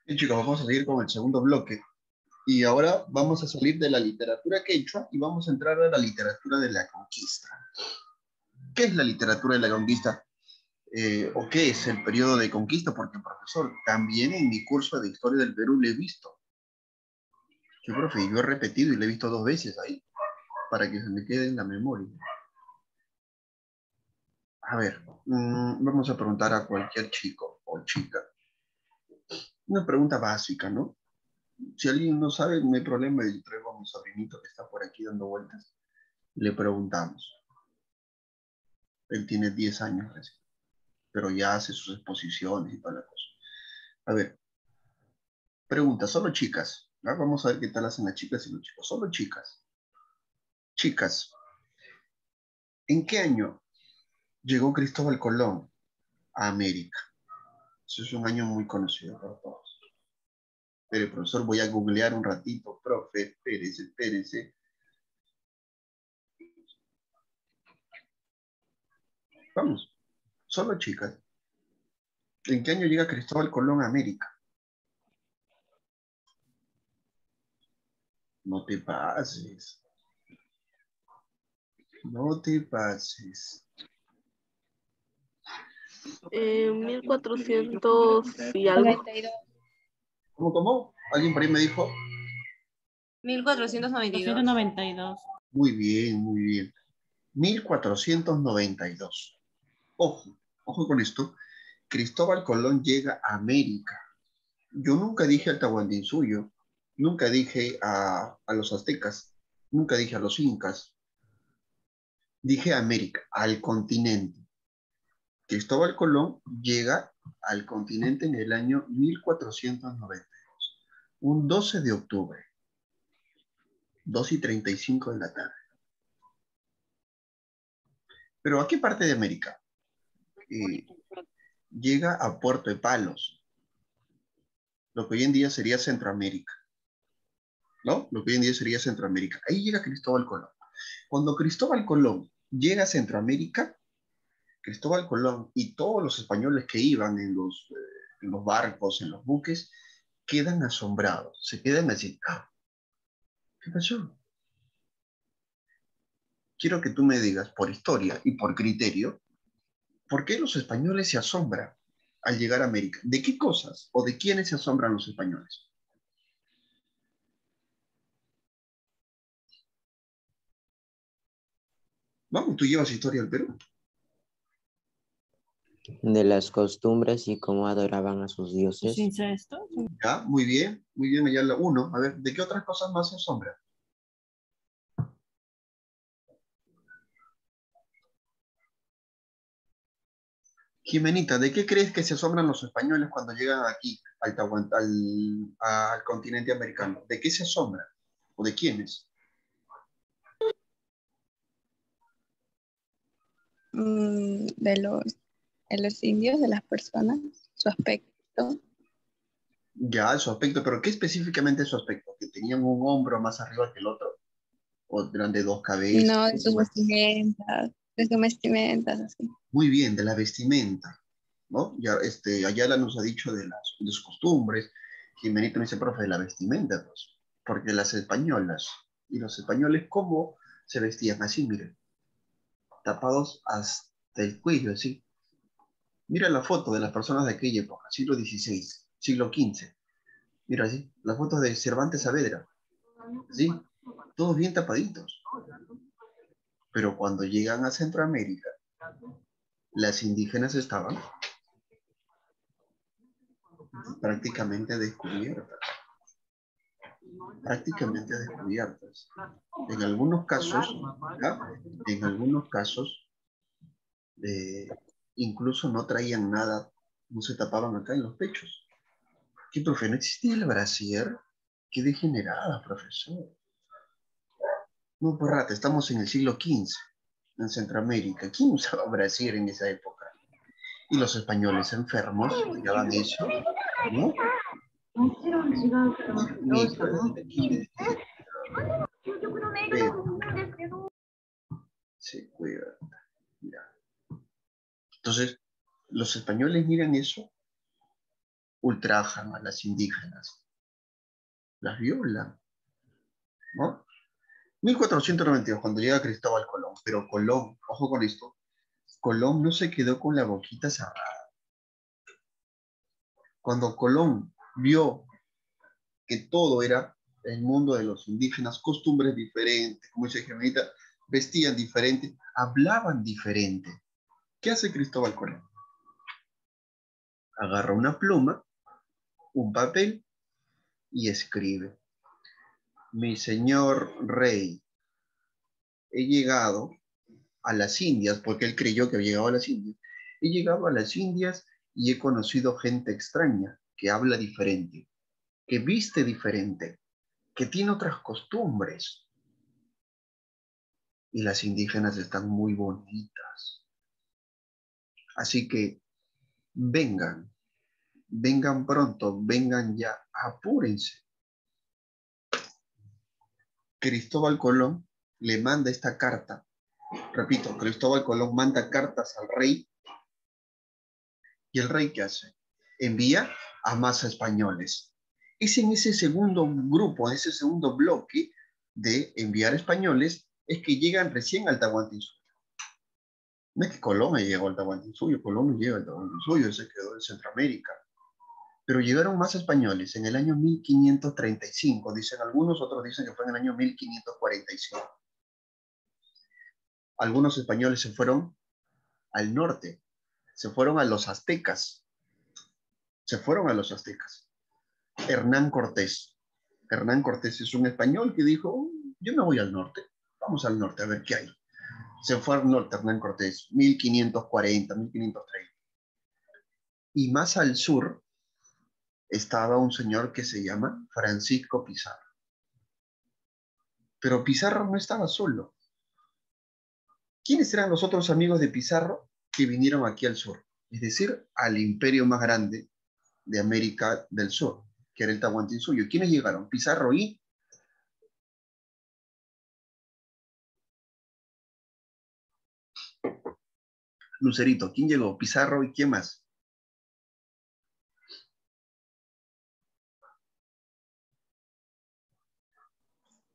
Y chicos, vamos a seguir con el segundo bloque. Y ahora vamos a salir de la literatura quechua y vamos a entrar a la literatura de la conquista. ¿Qué es la literatura de la conquista? ¿O qué es el periodo de conquista? Porque, profesor, también en mi curso de Historia del Perú lo he visto. Sí, profe, yo he repetido y lo he visto 2 veces ahí, para que se me quede en la memoria. A ver, vamos a preguntar a cualquier chico o chica. Una pregunta básica, ¿no? Si alguien no sabe, no hay problema, yo traigo a mi sobrinito que está por aquí dando vueltas. Le preguntamos. Él tiene 10 años recién, pero ya hace sus exposiciones y toda la cosa. A ver, pregunta, solo chicas. ¿No? Vamos a ver qué tal hacen las chicas y los chicos. Solo chicas. Chicas, ¿en qué año llegó Cristóbal Colón a América? Ese es un año muy conocido por todos. Pero, profesor, voy a googlear un ratito. Profe, espérese, espérese. Vamos, solo chicas. ¿En qué año llega Cristóbal Colón a América? No te pases. No te pases. 1400 y algo. 92. ¿Cómo? ¿Alguien por ahí me dijo? 1492. 292. Muy bien, muy bien. 1492. Ojo, ojo con esto. Cristóbal Colón llega a América. Yo nunca dije al Tahuantinsuyo, nunca dije a los aztecas, nunca dije a los incas. Dije a América, al continente. Cristóbal Colón llega al continente en el año 1492, un 12 de octubre, 2:35 de la tarde. ¿Pero a qué parte de América? Llega a Puerto de Palos, lo que hoy en día sería Centroamérica, ¿no? Lo que hoy en día sería Centroamérica. Ahí llega Cristóbal Colón. Cuando Cristóbal Colón llega a Centroamérica, Cristóbal Colón y todos los españoles que iban en los barcos, en los buques, quedan asombrados, se quedan así. ¡Ah! ¿Qué pasó? Quiero que tú me digas, por historia y por criterio, ¿por qué los españoles se asombran al llegar a América? ¿De qué cosas o de quiénes se asombran los españoles? Vamos, tú llevas historia al Perú. De las costumbres y cómo adoraban a sus dioses. ¿Incesto? Ya, muy bien, allá la uno. A ver, ¿de qué otras cosas más se asombran? Jimenita, ¿de qué crees que se asombran los españoles cuando llegan aquí, al continente americano? ¿De qué se asombran? ¿O de quiénes? De los indios, de las personas, su aspecto. Ya, su aspecto, pero ¿qué específicamente es su aspecto? ¿Que tenían un hombro más arriba que el otro? ¿O eran de dos cabezas? No, de sus vestimentas, así. Muy bien, de la vestimenta, ¿no? Ya, Ayala nos ha dicho de sus costumbres, Jimenito me dice, profe, de la vestimenta, pues, porque las españolas y los españoles, ¿cómo se vestían? Así, miren, tapados hasta el cuello, así. Mira la foto de las personas de aquella época, siglo XVI, siglo XV. Mira así, las fotos de Cervantes Saavedra, ¿sí? Todos bien tapaditos. Pero cuando llegan a Centroamérica, las indígenas estaban prácticamente descubiertas. Prácticamente descubiertas. En algunos casos, ¿ya? En algunos casos, eh, incluso no traían nada, no se tapaban acá en los pechos. ¿Qué, profe? ¿No existía el brasier? Qué degenerada, profesor. No, pues rata, estamos en el siglo XV, en Centroamérica. ¿Quién usaba brasier en esa época? Y los españoles enfermos tiraban eso, ¿no? Se cuida. Mira. Entonces, los españoles miran eso ultrajan a las indígenas, las violan, ¿no? 1492, cuando llega Cristóbal Colón, pero Colón, ojo con esto, Colón no se quedó con la boquita cerrada. Cuando Colón vio que todo era el mundo de los indígenas, costumbres diferentes, como dice Gemenita, vestían diferente, hablaban diferente. ¿Qué hace Cristóbal Colón? Agarra una pluma, un papel y escribe: mi señor rey, he llegado a las Indias, porque él creyó que había llegado a las Indias, he llegado a las Indias y he conocido gente extraña, que habla diferente, que viste diferente, que tiene otras costumbres. Y las indígenas están muy bonitas. Así que vengan, vengan pronto, vengan ya, apúrense. Cristóbal Colón le manda esta carta. Repito, Cristóbal Colón manda cartas al rey. ¿Y el rey qué hace? Envía a más españoles. Es en ese segundo grupo, en ese segundo bloque de enviar españoles, es que llegan recién al Tahuantinsuyo. No es que Colón llegó al Tahuantinsuyo, Colón no llega al Tahuantinsuyo, se quedó en Centroamérica. Pero llegaron más españoles en el año 1535, dicen algunos, otros dicen que fue en el año 1545. Algunos españoles se fueron al norte, se fueron a los aztecas, se fueron a los aztecas. Hernán Cortés. Hernán Cortés es un español que dijo: yo me voy al norte, vamos al norte a ver qué hay. Se fue al norte Hernán Cortés, 1540, 1530. Y más al sur estaba un señor que se llama Francisco Pizarro. Pero Pizarro no estaba solo. ¿Quiénes eran los otros amigos de Pizarro que vinieron aquí al sur? Es decir, al imperio más grande de América del Sur, que era el Tahuantinsuyo. ¿Quiénes llegaron? Pizarro y Lucerito. ¿Quién llegó? Pizarro y ¿quién más?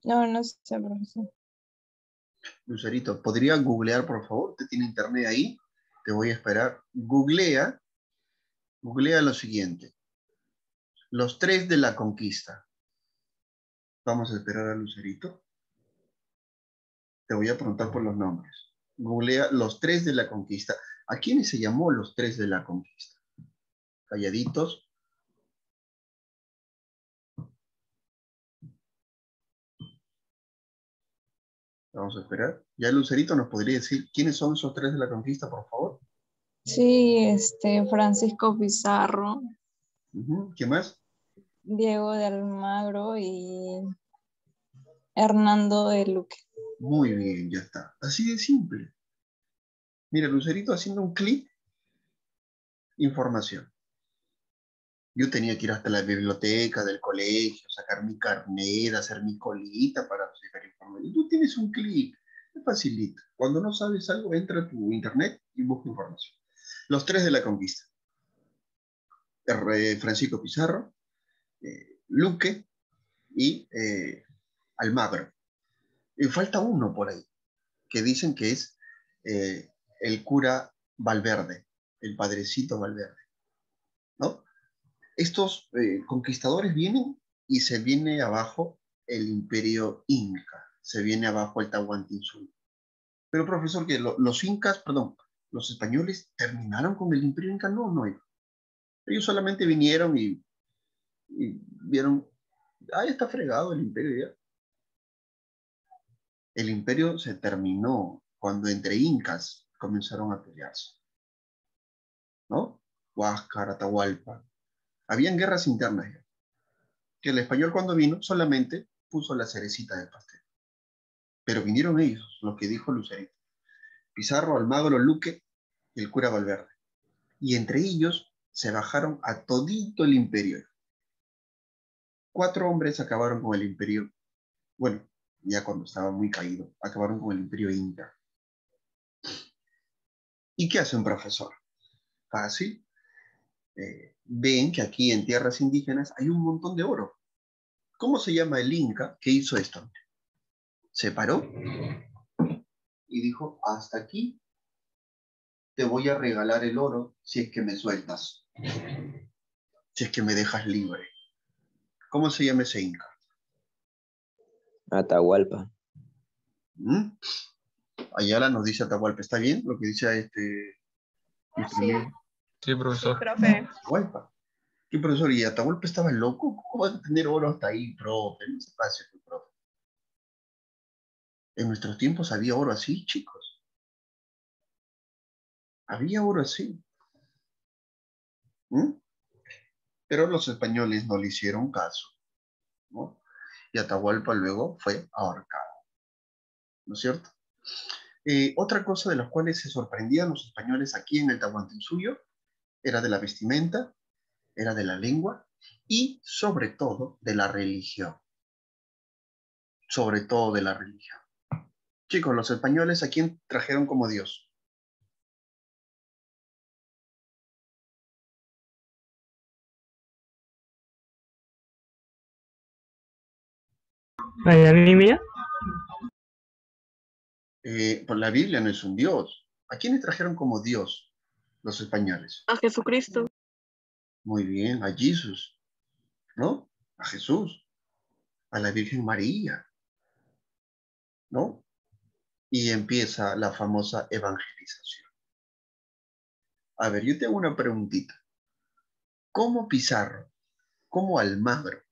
No, no sé, profesor. Lucerito, ¿podría googlear, por favor? ¿Te tiene internet ahí? Te voy a esperar. Googlea lo siguiente. Los tres de la conquista. Vamos a esperar a Lucerito. Te voy a preguntar por los nombres. Googlea los tres de la conquista. ¿A quiénes se llamó los tres de la conquista? Calladitos. Vamos a esperar. Ya Lucerito nos podría decir quiénes son esos tres de la conquista, por favor. Sí, Francisco Pizarro, ¿Qué más? Diego de Almagro y Hernando de Luque. Muy bien, ya está. Así de simple. Mira, Lucerito haciendo un clic, información. Yo tenía que ir hasta la biblioteca del colegio, sacar mi carnet, hacer mi colita para sacar información. Y tú tienes un clic, es facilito. Cuando no sabes algo, entra a tu internet y busca información. Los tres de la conquista. Francisco Pizarro, Luque y Almagro. Y falta uno por ahí, que dicen que es el cura Valverde, el padrecito Valverde, ¿no? Estos conquistadores vienen y se viene abajo el imperio inca, se viene abajo el Tahuantinsuyo. Pero profesor, que los incas, perdón, los españoles terminaron con el imperio inca, no, no. Ellos solamente vinieron y vieron, ah, ya está fregado el imperio ya. El imperio se terminó cuando entre incas comenzaron a pelearse, ¿no? Huáscar, Atahualpa. Habían guerras internas ya, que el español cuando vino solamente puso la cerecita del pastel. Pero vinieron ellos, lo que dijo Lucerito. Pizarro, Almagro, Luque y el cura Valverde. Y entre ellos se bajaron a todito el imperio. 4 hombres acabaron con el imperio, bueno, ya cuando estaba muy caído, acabaron con el imperio inca. ¿Y qué hace un profesor? Fácil. ven que aquí en tierras indígenas hay un montón de oro. ¿Cómo se llama el Inca que hizo esto? Se paró y dijo, hasta aquí te voy a regalar el oro si es que me sueltas, si es que me dejas libre. ¿Cómo se llama ese Inca? Atahualpa. ¿Mm? Ayala nos dice Atahualpa. ¿Está bien lo que dice nuestro Sí, amigo? Sí, sí, profesor. profe. Atahualpa. ¿Qué profesor? ¿Y Atahualpa estaba loco? ¿Cómo va a tener oro hasta ahí, profe? No se pase, profe. En nuestros tiempos había oro así, chicos. Había oro así. ¿Mm? Pero los españoles no le hicieron caso, ¿no? Y Atahualpa luego fue ahorcado, ¿no es cierto? Otra cosa de las cuales se sorprendían los españoles aquí en el Tahuantinsuyo era de la vestimenta, era de la lengua y sobre todo de la religión. Sobre todo de la religión. Chicos, los españoles, ¿a quién trajeron como Dios? ¿A mí mía? Pues la Biblia no es un Dios. ¿A quiénes trajeron como Dios los españoles? A Jesucristo. Muy bien, a Jesús, ¿no? A Jesús, a la Virgen María, ¿no? Y empieza la famosa evangelización. A ver, yo tengo una preguntita. ¿Cómo Pizarro, cómo Almagro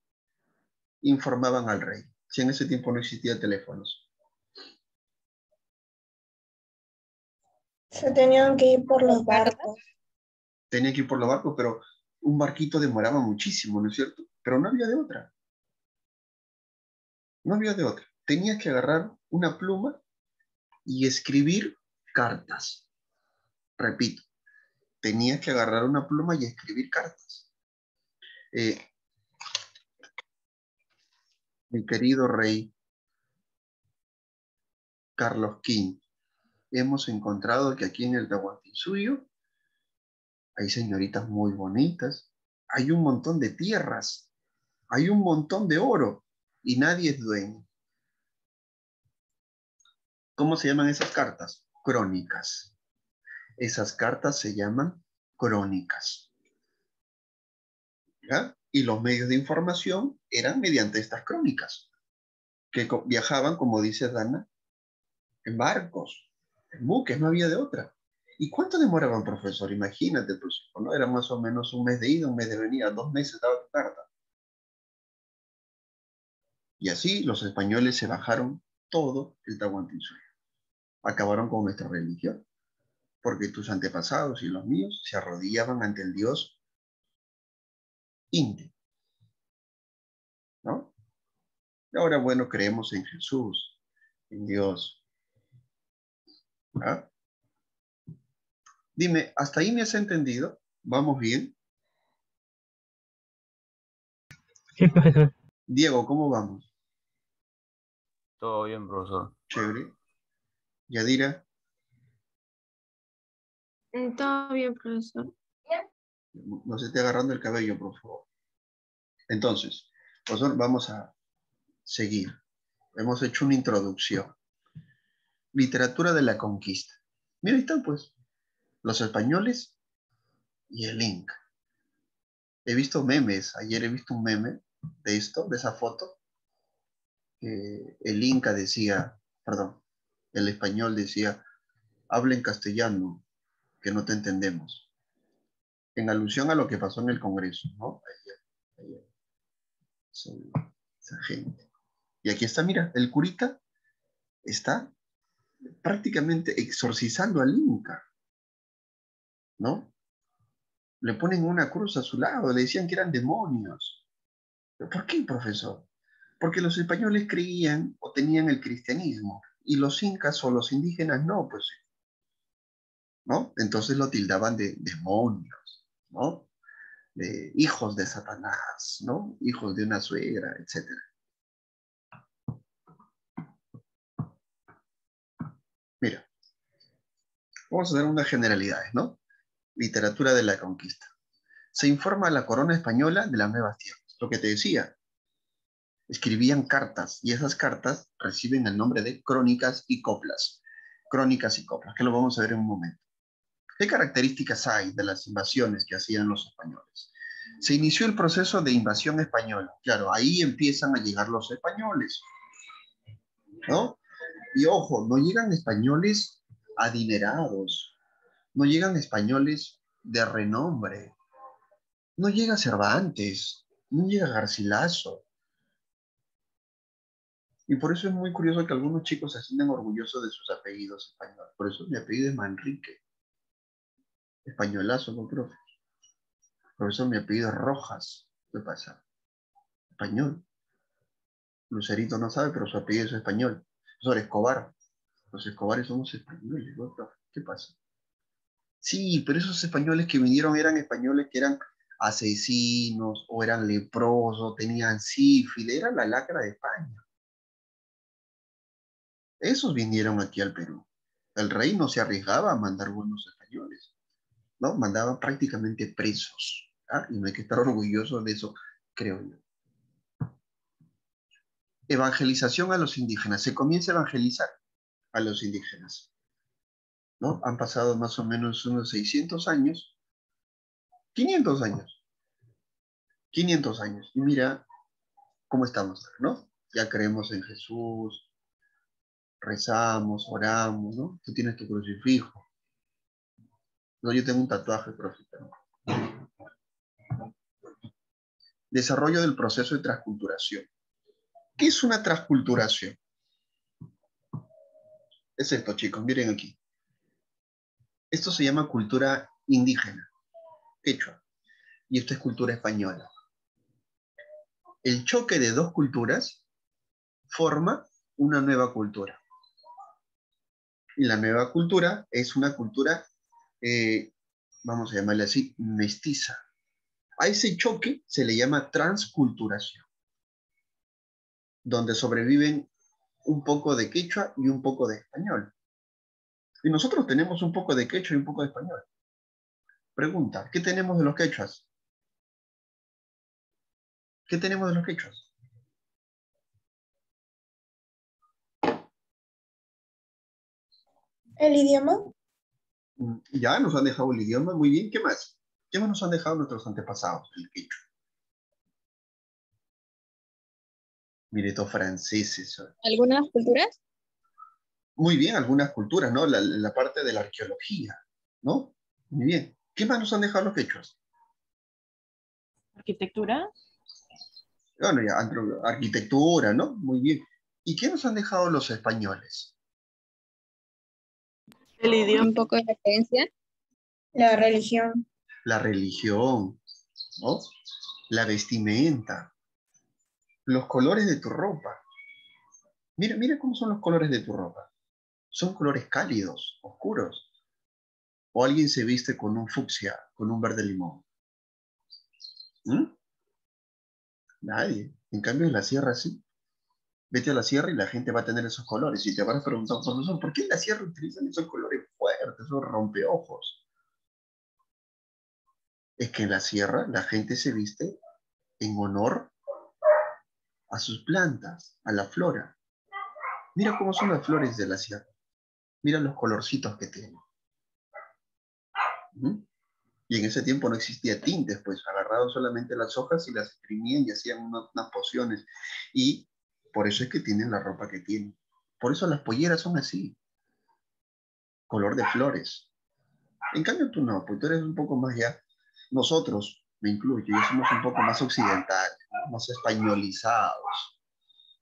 informaban al rey? Si en ese tiempo no existían teléfonos. Se tenían que ir por los barcos. Tenían que ir por los barcos, pero un barquito demoraba muchísimo, ¿no es cierto? Pero no había de otra. No había de otra. Tenías que agarrar una pluma y escribir cartas. Repito, tenías que agarrar una pluma y escribir cartas. Mi querido rey Carlos V, hemos encontrado que aquí en el Tahuantinsuyo hay señoritas muy bonitas, hay un montón de tierras, hay un montón de oro y nadie es dueño. ¿Cómo se llaman esas cartas? Crónicas. Esas cartas se llaman crónicas. ¿Ya? Y los medios de información eran mediante estas crónicas, que viajaban, como dice Dana, en barcos, en buques, no había de otra. ¿Y cuánto demoraban, profesor? Imagínate, pues, ¿no? Era más o menos un mes de ida, un mes de venida, 2 meses daba tu carta. Y así los españoles se bajaron todo el Tahuantinsuyo. Acabaron con nuestra religión, porque tus antepasados y los míos se arrodillaban ante el Dios Inti, ¿no? Y ahora, bueno, creemos en Jesús, en Dios. ¿Ah? Dime, ¿hasta ahí me has entendido? ¿Vamos bien? ¿Qué pasa? Diego, ¿cómo vamos? Todo bien, profesor. Chévere. Yadira, Todo bien, profesor. no se esté agarrando el cabello, por favor. Entonces, profesor, vamos a seguir. Hemos hecho una introducción. Literatura de la conquista. Mira, ahí están, pues, los españoles y el Inca. He visto memes, ayer he visto un meme de esto, de esa foto, que el Inca decía, perdón, el español decía, habla en castellano, que no te entendemos, en alusión a lo que pasó en el Congreso, ¿no? Ayer, esa gente. Y aquí está, mira, el curita está prácticamente exorcizando al Inca, ¿no? Le ponen una cruz a su lado, le decían que eran demonios. ¿Por qué, profesor? Porque los españoles creían o tenían el cristianismo y los incas o los indígenas no, pues, ¿no? Entonces lo tildaban de demonios, ¿no? De hijos de Satanás, ¿no? Hijos de una suegra, etc. Mira, vamos a dar unas generalidades, ¿no? Literatura de la conquista. se informa a la corona española de las nuevas tierras. Lo que te decía, escribían cartas y esas cartas reciben el nombre de crónicas y coplas. Crónicas y coplas, que lo vamos a ver en un momento. ¿Qué características hay de las invasiones que hacían los españoles? Se inició el proceso de invasión española. Claro, ahí empiezan a llegar los españoles, ¿no? Y ojo, no llegan españoles adinerados, no llegan españoles de renombre, no llega Cervantes, no llega Garcilaso. Y por eso es muy curioso que algunos chicos se sientan orgullosos de sus apellidos españoles. Por eso mi apellido es Manrique. Españolazo, ¿no, profe? Por eso mi apellido es Rojas. ¿Qué pasa? Español. Lucerito no sabe, pero su apellido es español. Profesor Escobar. Los Escobares somos españoles, ¿no, profe? ¿Qué pasa? Sí, pero esos españoles que vinieron eran españoles que eran asesinos o eran leprosos, tenían sífilis, era la lacra de España. Esos vinieron aquí al Perú. El rey no se arriesgaba a mandar buenos españoles, ¿no? Mandaba prácticamente presos, ¿ah? Y no hay que estar orgulloso de eso, creo yo. Evangelización a los indígenas. Se comienza a evangelizar a los indígenas, ¿no? Han pasado más o menos unos 600 años, 500 años, 500 años. Y mira cómo estamos, ¿no? Ya creemos en Jesús, rezamos, oramos, ¿no? Tú tienes tu crucifijo. No, yo tengo un tatuaje, profe. Desarrollo del proceso de transculturación. ¿Qué es una transculturación? Es esto, chicos, miren aquí. Esto se llama cultura indígena, quechua, y esto es cultura española. El choque de dos culturas forma una nueva cultura. Y la nueva cultura es una cultura, vamos a llamarle así, mestiza. A ese choque se le llama transculturación, donde sobreviven un poco de quechua y un poco de español. Y nosotros tenemos un poco de quechua y un poco de español. Pregunta, ¿qué tenemos de los quechuas? ¿Qué tenemos de los quechuas? ¿El idioma? Ya nos han dejado el idioma, muy bien. ¿Qué más? ¿Qué más nos han dejado nuestros antepasados? El quechua. Mire, estos franceses. ¿Algunas culturas? Muy bien, algunas culturas, ¿no? La parte de la arqueología, ¿no? Muy bien. ¿Qué más nos han dejado los quechuas? Arquitectura. Bueno, ya, arquitectura, ¿no? Muy bien. ¿Y qué nos han dejado los españoles? El idioma. Un poco de referencia. La religión. La religión, ¿no? La vestimenta, los colores de tu ropa. Mira, mira cómo son los colores de tu ropa. Son colores cálidos, oscuros. O alguien se viste con un fucsia, con un verde limón. ¿Mm? Nadie. En cambio, en la sierra sí. Vete a la sierra y la gente va a tener esos colores. Y te van a preguntar, profesor, ¿por qué en la sierra utilizan esos colores fuertes, esos rompeojos? Es que en la sierra la gente se viste en honor a sus plantas, a la flora. Mira cómo son las flores de la sierra. Mira los colorcitos que tienen. ¿Mm? Y en ese tiempo no existía tintes, pues agarraban solamente las hojas y las exprimían y hacían unas pociones. Y por eso es que tienen la ropa que tienen. Por eso las polleras son así. Color de flores. En cambio tú no, pues tú eres un poco más ya. Nosotros, me incluyo, ya somos un poco más occidentales, ¿no? Más españolizados.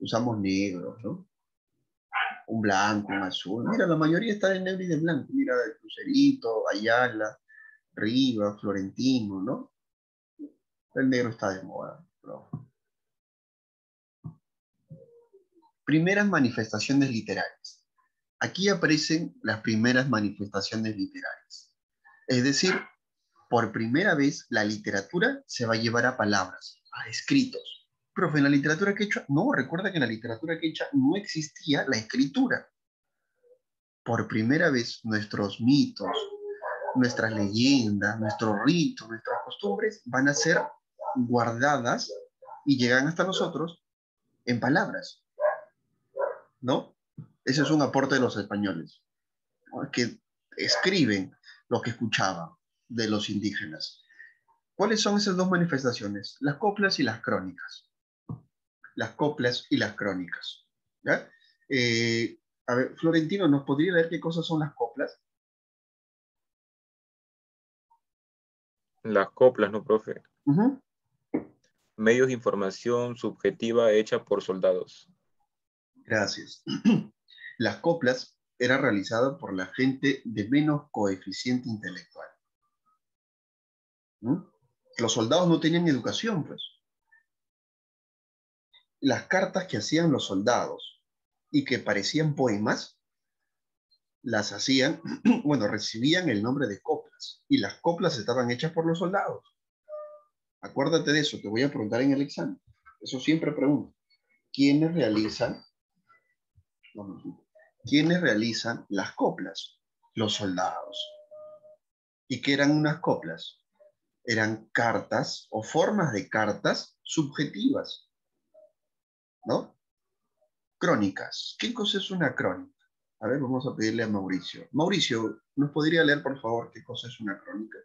Usamos negro, ¿no? Un blanco, un azul. Mira, la mayoría está de negro y de blanco. Mira, el Crucerito, Ayala, Riva, Florentino, ¿no? El negro está de moda, bro. Primeras manifestaciones literarias. Aquí aparecen las primeras manifestaciones literarias. Es decir, por primera vez la literatura se va a llevar a palabras, a escritos. Profe, en la literatura quechua, no, recuerda que en la literatura quechua no existía la escritura. Por primera vez nuestros mitos, nuestras leyendas, nuestros ritos, nuestras costumbres van a ser guardadas y llegan hasta nosotros en palabras, ¿no? Ese es un aporte de los españoles, ¿no? Que escriben lo que escuchaban de los indígenas. ¿Cuáles son esas dos manifestaciones? Las coplas y las crónicas. Las coplas y las crónicas. ¿Ya? A ver, Florentino, ¿nos podría leer qué cosas son las coplas? Las coplas, ¿no, profe? Uh-huh. Medios de información subjetiva hecha por soldados. Gracias. Las coplas eran realizadas por la gente de menos coeficiente intelectual. ¿Mm? Los soldados no tenían educación, pues. Las cartas que hacían los soldados y que parecían poemas, las hacían, bueno, recibían el nombre de coplas, y las coplas estaban hechas por los soldados. Acuérdate de eso, te voy a preguntar en el examen. Eso siempre pregunto. ¿Quiénes realizan las coplas? Los soldados. ¿Y qué eran unas coplas? Eran cartas o formas de cartas subjetivas, ¿no? Crónicas. ¿Qué cosa es una crónica? A ver, vamos a pedirle a Mauricio. Mauricio, ¿nos podría leer, por favor, qué cosa es una crónica?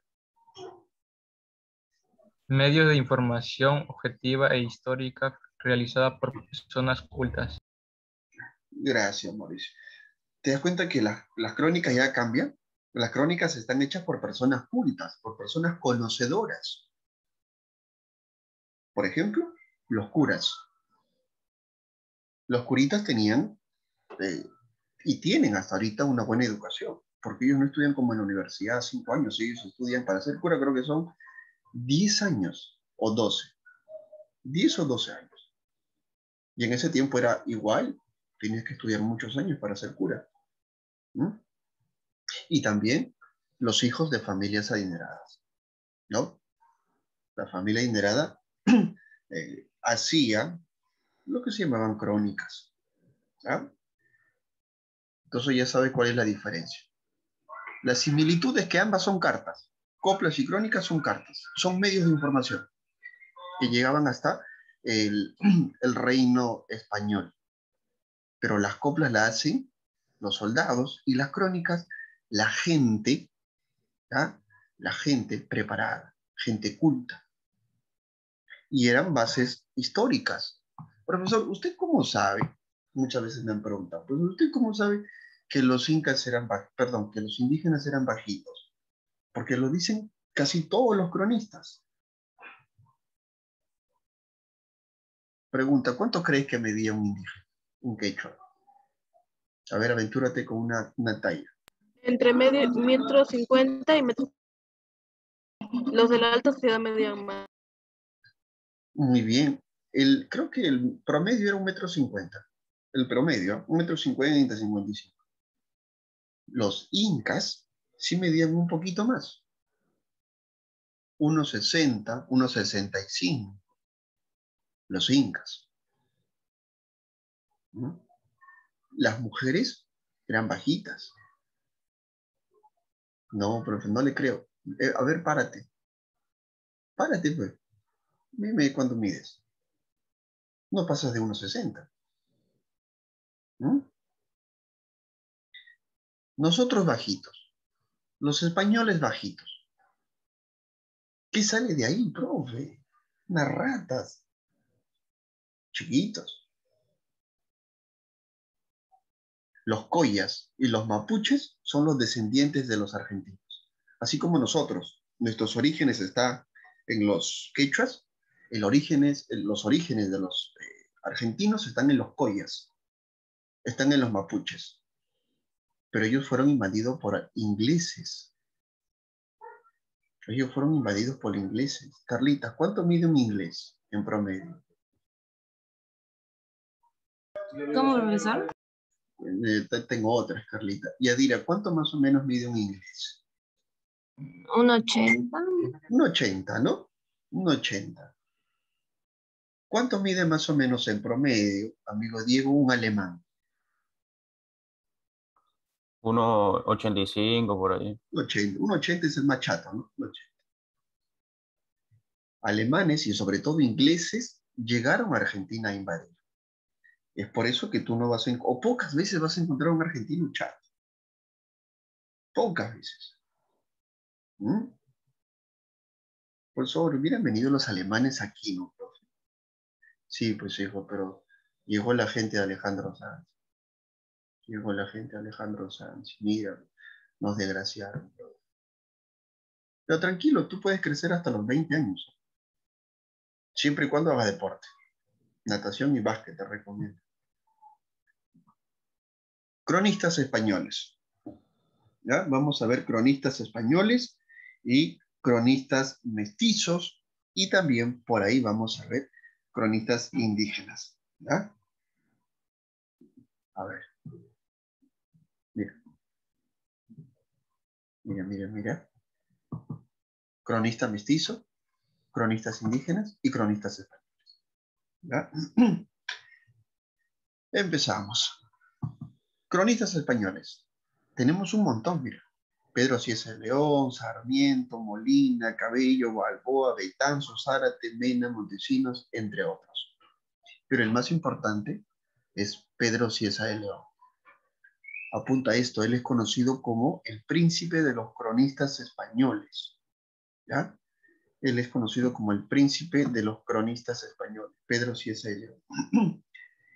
Medios de información objetiva e histórica realizada por personas cultas. Gracias, Mauricio. ¿Te das cuenta que las crónicas ya cambian? Las crónicas están hechas por personas cultas, por personas conocedoras. Por ejemplo, los curas. Los curitas tenían y tienen hasta ahorita una buena educación, porque ellos no estudian como en la universidad 5 años, ellos estudian para ser cura, creo que son 10 años o 12, 10 o 12 años. Y en ese tiempo era igual, tenías que estudiar muchos años para ser cura. ¿Mm? Y también los hijos de familias adineradas, ¿no? La familia adinerada hacía lo que se llamaban crónicas, ¿ya? Entonces ya sabes cuál es la diferencia. La similitud es que ambas son cartas. Coplas y crónicas son cartas, son medios de información que llegaban hasta el reino español. Pero las coplas las hacen los soldados y las crónicas la gente, ¿ya? La gente preparada, gente culta. Y eran bases históricas. Profesor, ¿usted cómo sabe? Muchas veces me han preguntado, pues ¿usted cómo sabe que los incas eran, perdón, que los indígenas eran bajitos? Porque lo dicen casi todos los cronistas. Pregunta, ¿cuánto crees que medía un indígena, un quechua? A ver, aventúrate con una talla. Entre metro 50 y metro. Los de la alta sociedad medían más. Muy bien. Creo que el promedio era 1,50 m. El promedio, 1,50 m, 55. Los incas sí medían un poquito más. 1,60 m, 1,65 m. Los incas. ¿Mm? Las mujeres eran bajitas. No, profe, no le creo. A ver, párate. Párate, pues. Dime cuánto mides. No pasas de 1,60 m. ¿Mm? Nosotros bajitos. Los españoles bajitos. ¿Qué sale de ahí, profe? Unas ratas. Chiquitos. Los collas y los mapuches son los descendientes de los argentinos. Así como nosotros, nuestros orígenes están en los quechuas, los orígenes de los argentinos están en los collas, están en los mapuches. Pero ellos fueron invadidos por ingleses. Ellos fueron invadidos por ingleses. Carlita, ¿cuánto mide un inglés en promedio? ¿Cómo, profesor? Tengo otras, Carlita. Y Adira, ¿cuánto más o menos mide un inglés? Un 80. Un 80, ¿no? Un 80. ¿Cuánto mide más o menos en promedio, amigo Diego, un alemán? 1,85 por ahí. 80. 1,80 es el más chato, ¿no? 1,80. Alemanes y sobre todo ingleses llegaron a Argentina a invadir. Es por eso que tú no vas a, o pocas veces vas a encontrar un argentino chato. Pocas veces. ¿Mm? Por eso hubieran venido los alemanes aquí, ¿no, profe? Sí, pues hijo, pero llegó la gente de Alejandro Sanz. Llegó la gente de Alejandro Sanz. Mira, nos desgraciaron. Pero tranquilo, tú puedes crecer hasta los 20 años. Siempre y cuando hagas deporte. Natación y básquet, te recomiendo. Cronistas españoles. ¿Ya? Vamos a ver cronistas españoles y cronistas mestizos. Y también por ahí vamos a ver cronistas indígenas. ¿Ya? A ver. Mira. Mira, mira, mira. Cronista mestizo, cronistas indígenas y cronistas españoles. ¿Ya? Empezamos. Cronistas españoles. Tenemos un montón, mira. Pedro Cieza de León, Sarmiento, Molina, Cabello, Balboa, Betanzo, Zárate, Mena, Montesinos, entre otros. Pero el más importante es Pedro Cieza de León. Apunta esto, él es conocido como el príncipe de los cronistas españoles. ¿Ya? Él es conocido como el príncipe de los cronistas españoles, Pedro Cieza de León.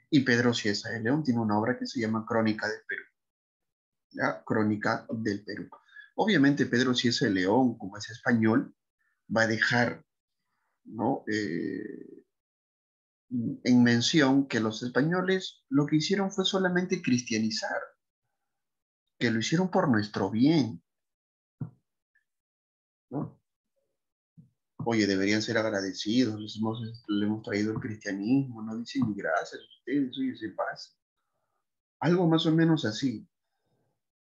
Y Pedro Cieza de León tiene una obra que se llama Crónica del Perú. ¿Ya? Crónica del Perú. Obviamente Pedro Cieza de León, como es español, va a dejar, ¿no? En mención que los españoles lo que hicieron fue solamente cristianizar, que lo hicieron por nuestro bien, ¿no? Oye, deberían ser agradecidos, les hemos traído el cristianismo, no dicen ni gracias a ustedes, oye, se pasa. Algo más o menos así,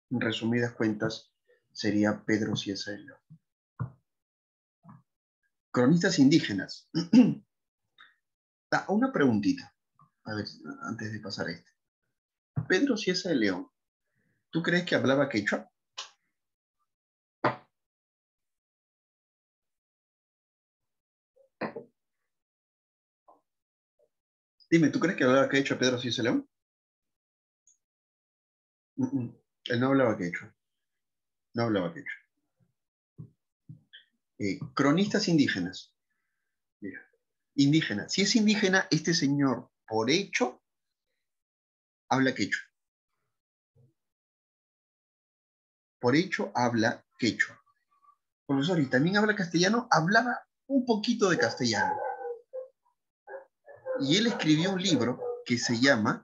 en resumidas cuentas, sería Pedro Cieza de León. Cronistas indígenas. Una preguntita, a ver, antes de pasar a este. Pedro Cieza de León, ¿tú crees que hablaba quechua? Dime, ¿tú crees que hablaba quechua Pedro Cieza de León? Él no hablaba quechua. No hablaba quechua. Cronistas indígenas. Mira, indígena. Si es indígena, este señor, por hecho, habla quechua. Por hecho, habla quechua. Profesor, ¿y también habla castellano? Hablaba un poquito de castellano. Y él escribió un libro que se llama,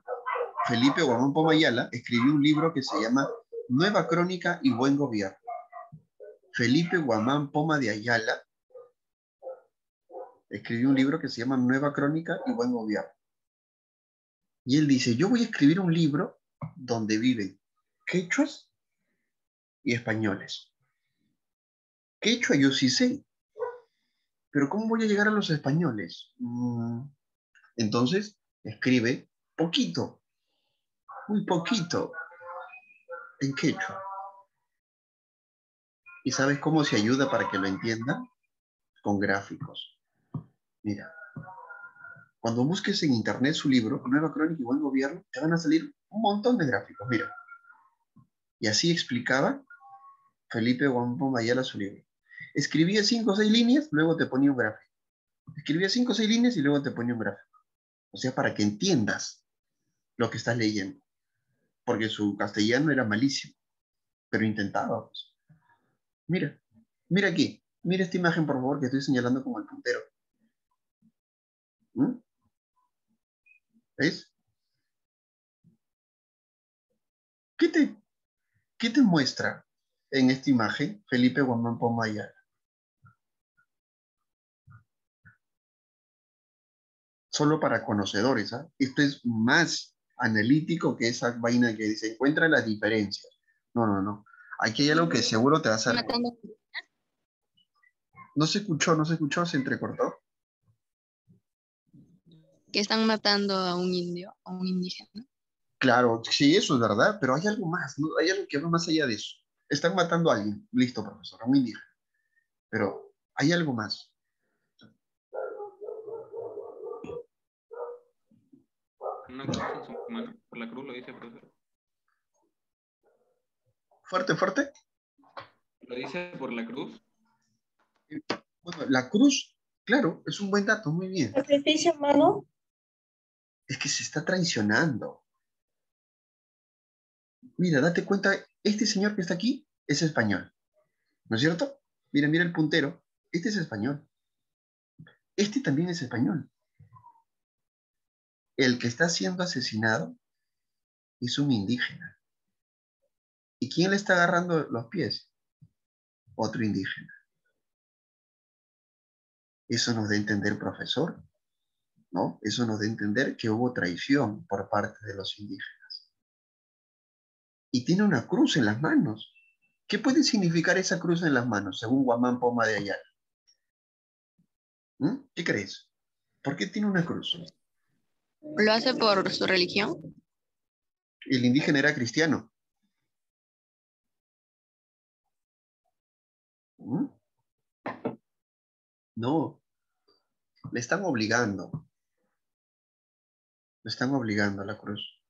Felipe Guamán Pomayala, escribió un libro que se llama Nueva Crónica y Buen Gobierno. Felipe Guamán Poma de Ayala escribió un libro que se llama Nueva Crónica y Buen Gobierno. Y él dice, yo voy a escribir un libro donde viven quechuas y españoles. Quechua yo sí sé, pero ¿cómo voy a llegar a los españoles? Entonces, escribe poquito, muy poquito, en quechua. ¿Y sabes cómo se ayuda para que lo entiendan? Con gráficos. Mira, cuando busques en internet su libro, Nueva Crónica y Buen Gobierno, te van a salir un montón de gráficos, mira. Y así explicaba Felipe Guampo Mayala su libro. Escribía 5 o 6 líneas, luego te ponía un gráfico. Escribía 5 o 6 líneas y luego te ponía un gráfico. O sea, para que entiendas lo que estás leyendo. Porque su castellano era malísimo, pero intentaba, pues. Mira, mira aquí. Mira esta imagen, por favor, que estoy señalando como el puntero. ¿Ves? ¿Qué te muestra en esta imagen Felipe Guamán Pomayala? Solo para conocedores, ¿ah? Esto es más analítico que esa vaina que se encuentra las diferencias. No, no, no. Aquí hay algo que seguro te va a hacer. No se escuchó, se entrecortó. Que están matando a un indio, a un indígena. Claro, sí, eso es verdad, pero hay algo más, ¿no? Hay algo que va más allá de eso. Están matando a alguien, listo, profesor, a un indígena, pero hay algo más. Una cruz en su mano. Por la cruz lo dice, profesor. Fuerte, fuerte. Lo dice por la cruz. Bueno, la cruz, claro, es un buen dato, muy bien. Sacrificio humano. Es que se está traicionando. Mira, date cuenta, este señor que está aquí es español, ¿no es cierto? Mira, mira el puntero, este es español. Este también es español. El que está siendo asesinado es un indígena. ¿Y quién le está agarrando los pies? Otro indígena. Eso nos da a entender, profesor, ¿no? Eso nos da a entender que hubo traición por parte de los indígenas. Y tiene una cruz en las manos. ¿Qué puede significar esa cruz en las manos, según Guamán Poma de Ayala? ¿Mm? ¿Qué crees? ¿Por qué tiene una cruz? ¿Lo hace por su religión? El indígena era cristiano. ¿Mm? No, le están obligando. Le están obligando a la cruz,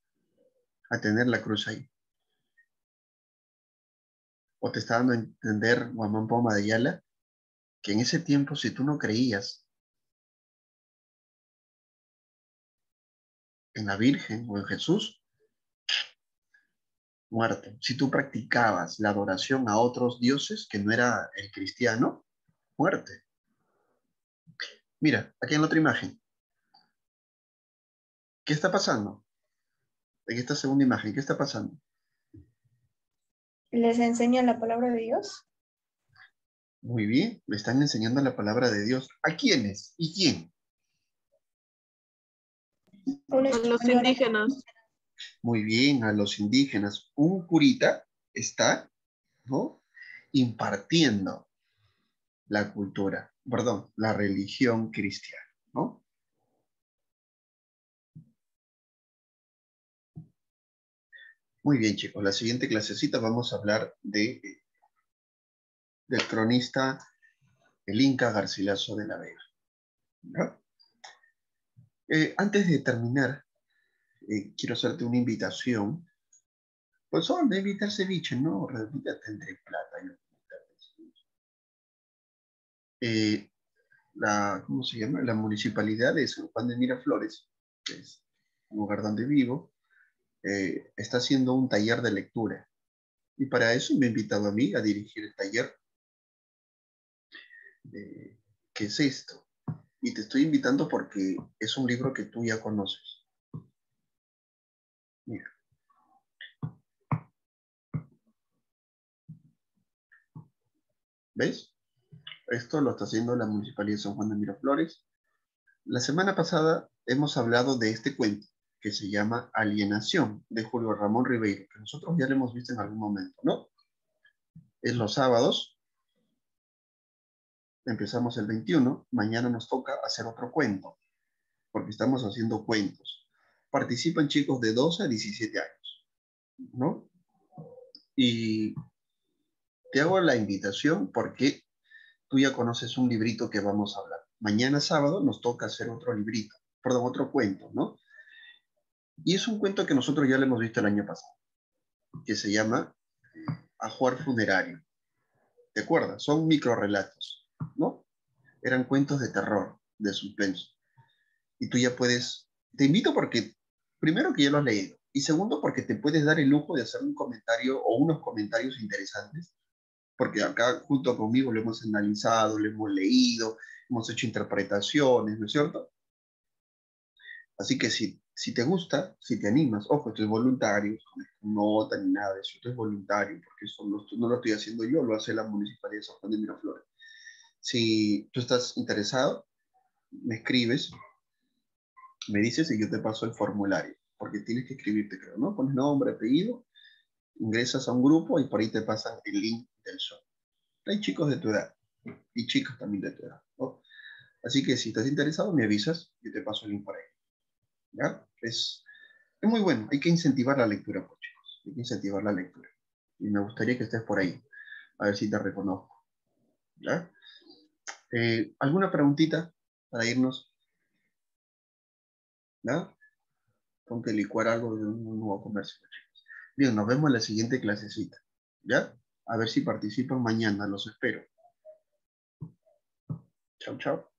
a tener la cruz ahí. O te está dando a entender, Guamán Poma de Ayala, que en ese tiempo, si tú no creías en la Virgen o en Jesús, muerto. Si tú practicabas la adoración a otros dioses, que no era el cristiano, muerte. Mira, aquí en la otra imagen. ¿Qué está pasando? En esta segunda imagen, ¿qué está pasando? Les enseña la palabra de Dios. Muy bien, le están enseñando la palabra de Dios. ¿A quiénes? ¿Y quién? Una A los señora. indígenas. Muy bien, a los indígenas. Un curita está, ¿no?, impartiendo la cultura, perdón, la religión cristiana, ¿no? Muy bien, chicos. La siguiente clasecita vamos a hablar del cronista, el Inca Garcilaso de la Vega, ¿no? Antes de terminar, quiero hacerte una invitación. Pues ¿dónde invitar ceviche? No, ya tendré plata. Yo, ¿cómo se llama? La municipalidad de San Juan de Miraflores, que es un lugar donde vivo, está haciendo un taller de lectura. Y para eso me ha invitado a mí a dirigir el taller. ¿Qué es esto? Y te estoy invitando porque es un libro que tú ya conoces. Mira. ¿Ves? Esto lo está haciendo la Municipalidad de San Juan de Miraflores. La semana pasada hemos hablado de este cuento que se llama Alienación, de Julio Ramón Ribeiro, que nosotros ya lo hemos visto en algún momento, ¿no? Es los sábados, empezamos el 21, mañana nos toca hacer otro cuento, porque estamos haciendo cuentos. Participan chicos de 12 a 17 años, ¿no? Y te hago la invitación porque tú ya conoces un librito que vamos a hablar. Mañana sábado nos toca hacer otro librito, perdón, otro cuento, ¿no? Y es un cuento que nosotros ya lo hemos visto el año pasado, que se llama Ajuar Funerario. ¿Te acuerdas? Son microrelatos, ¿no? Eran cuentos de terror, de suspenso. Y tú ya puedes, te invito porque, primero que ya lo has leído, y segundo porque te puedes dar el lujo de hacer un comentario o unos comentarios interesantes, porque acá junto conmigo lo hemos analizado, lo hemos leído, hemos hecho interpretaciones, ¿no es cierto? Así que si te gusta, si te animas, ojo, esto es voluntario, no nota ni nada de eso, esto es voluntario, porque eso no lo estoy haciendo yo, lo hace la Municipalidad de San Juan de Miraflores. Si tú estás interesado, me escribes, me dices y yo te paso el formulario, porque tienes que escribirte, creo, ¿no? Pones nombre, apellido, ingresas a un grupo y por ahí te pasan el link del show. Hay chicos de tu edad y chicas también de tu edad, ¿no? Así que si estás interesado, me avisas y te paso el link por ahí. ¿Ya? Es Es muy bueno, hay que incentivar la lectura, pues, chicos. Hay que incentivar la lectura. Y me gustaría que estés por ahí. A ver si te reconozco. ¿Ya? ¿Alguna preguntita para irnos? ¿Ya? Ponte a licuar algo de un nuevo comercio, pues, chicos. Bien, nos vemos en la siguiente clasecita. ¿Ya? A ver si participan mañana, los espero. Chao, chao.